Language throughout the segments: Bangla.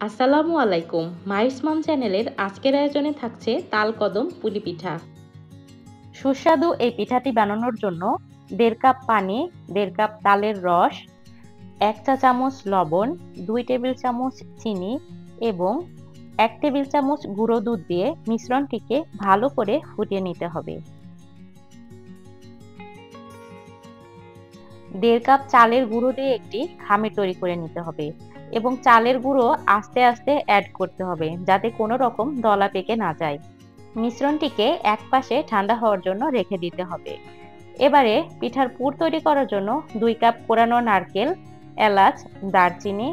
আসসালামু আলাইকুম। মাইস মাম চ্যানেলের আজকের আয়োজনে থাকছে তালকদম পুলি পিঠা। সুস্বাদু এই পিঠাটি বানানোর জন্য ১.৫ কাপ পানি, ১.৫ কাপ তালের রস, ১ চা চামচ লবণ, ২ টেবিল চামচ চিনি এবং ১ টেবিল চামচ গুঁড়ো দুধ দিয়ে মিশ্রণটিকে ভালো করে ফুটিয়ে নিতে হবে। ১.৫ কাপ চালের গুঁড়ো দিয়ে একটি খামির তৈরি করে নিতে হবে এবং চালের গুঁড়ো আস্তে আস্তে অ্যাড করতে হবে যাতে কোনো রকম দলা পেকে না যায়। মিশ্রণটিকে একপাশে ঠান্ডা হওয়ার জন্য রেখে দিতে হবে। এবারে পিঠার পুর তৈরি করার জন্য ২ কাপ কোরানো নারকেল, এলাচ, দারচিনি,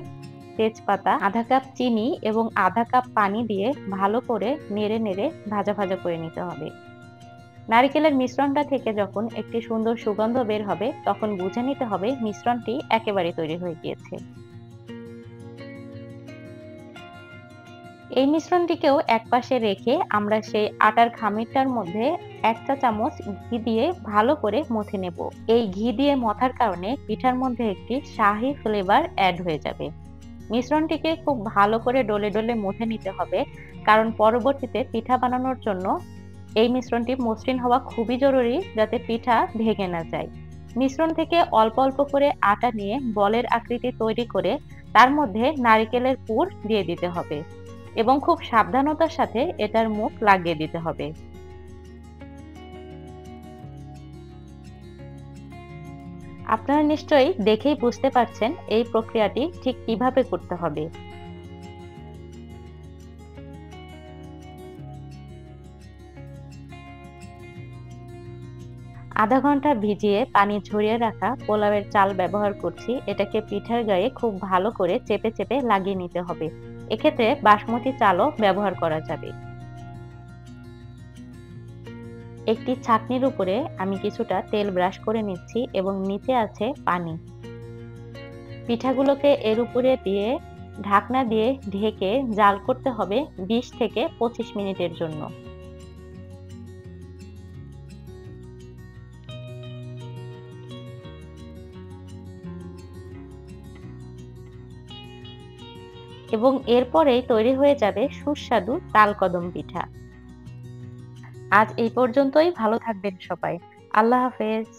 তেজপাতা, আধা কাপ চিনি এবং আধা কাপ পানি দিয়ে ভালো করে নেড়ে নেড়ে ভাজা ভাজা করে নিতে হবে। নারিকেলের মিশ্রণটা থেকে যখন একটি সুন্দর সুগন্ধ বের হবে তখন বুঝে নিতে হবে মিশ্রণটি একেবারে তৈরি হয়ে গিয়েছে। এই মিশ্রণটিকেও একপাশে রেখে আমরা সেই আটার খামিরটার মধ্যে ১ চা চামচ ঘি দিয়ে ভালো করে মথে নেব। এই ঘি দিয়ে মথার কারণে পিঠার মধ্যে একটি শাহি ফ্লেভার অ্যাড হয়ে যাবে। মিশ্রণটিকে খুব ভালো করে ডলে ডলে মথে নিতে হবে, কারণ পরবর্তীতে পিঠা বানানোর জন্য এই মিশ্রণটি মসৃণ হওয়া খুবই জরুরি যাতে পিঠা ভেঙে না যায়। মিশ্রণ থেকে অল্প অল্প করে আটা নিয়ে বলের আকৃতি তৈরি করে তার মধ্যে নারিকেলের পুর দিয়ে দিতে হবে এবং খুব সাবধানতার সাথে এটার মুখ লাগিয়ে দিতে হবে। আপনারা নিশ্চয়ই দেখেই বুঝতে পারছেন এই প্রক্রিয়াটি ঠিক কিভাবে করতে হবে। আধা ঘন্টা ভিজিয়ে পানি ঝরিয়ে রাখা পোলাওয়ের চাল ব্যবহার করছি। এটাকে পিঠার গায়ে খুব ভালো করে চেপে চেপে লাগিয়ে নিতে হবে। এক্ষেত্রে বাসমতি চালও ব্যবহার করা যাবে। একটি ছাঁকনির উপরে আমি কিছুটা তেল ব্রাশ করে নিচ্ছি এবং নিচে আছে পানি। পিঠাগুলোকে এর উপরে দিয়ে ঢাকনা দিয়ে ঢেকে জাল করতে হবে ২০ থেকে ২৫ মিনিটের জন্য। এবং এরপরেই তৈরি হয়ে যাবে সুস্বাদু তালকদম পিঠা। আজ এই পর্যন্তই। ভালো থাকবেন সবাই। আল্লাহ হাফেজ।